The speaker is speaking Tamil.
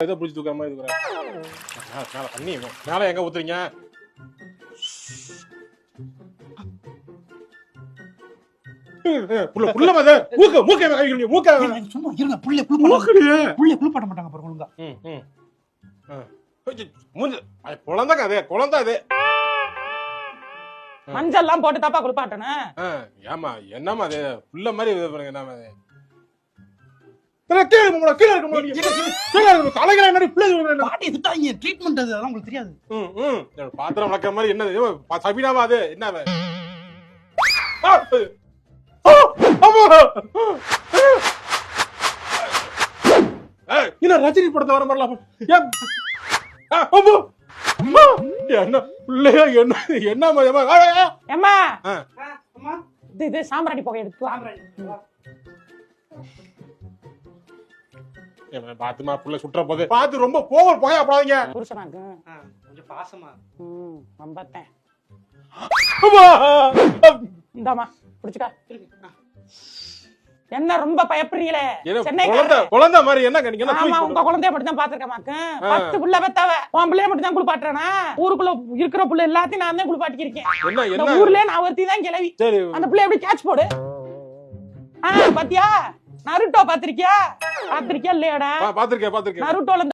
ஏதோ புடிச்சு தூக்குற மாதிரி தூக்குறேன். மேல தண்ணி மேல எங்க ஊத்துறீங்க? புள்ள புள்ள மத மூக்க மூக்க கைங்க மூக்க சும்மா இருங்க. புள்ள குளிப்பாட்ட மாட்டாங்க பாருங்க ஒழுங்கா. மூஞ்ச குழந்தைங்க அது குழந்தை அது. மஞ்சள் எல்லாம் போட்டு தப்பா குளிப்பாட்டனே. ஏமா என்னமா அது புள்ள மாதிரி இது பாருங்க என்னமா அது. கீழ இருக்க தலைகளை என்னடி பிள்ளை பாட்டி திட்டாங்க. ட்ரீட்மெண்ட் அது அதெல்லாம் உங்களுக்கு தெரியாது. பாத்திரம் வளர்க்குற மாதிரி என்னது சபினாவா அது என்ன ரஜினி படத்தை வர மாதிரிலாம் என்ன பிள்ளையா என்ன ஏம்மா இது சாம்பிராணி புகை எடுத்து பாத்துமா புள்ள சுற்ற போது பாத்து ரொம்ப போவர் புகையா போடாதீங்க. புருஷனாக்கு கொஞ்சம் பாசமா நம்பத்தேன். இந்தாமா புடிச்சுக்கா. என்ன ரொம்ப பயப்படுறீங்களே? குழந்தை மாதிரி என்ன நீங்க? ஆமா உங்க குழந்தைய மட்டும் தான் பாத்துருக்கமாக்கு. 10 புள்ள பெத்தவ உன் பிள்ளைய மட்டும் தான் குளிப்பாட்டுறேனா? ஊருக்குள்ள இருக்கிற புள்ள எல்லாத்தையும் நான் தான் குளிப்பாட்டிருக்கேன். ஊர்ல நான் ஒருத்தி தான் கிளவி. அந்த பிள்ளை எப்படி கேட்ச் போடு. பாத்தியா நருட்டோ பாத்திருக்கியா இல்லையாடா? பாத்திருக்கேன் நருட்டோல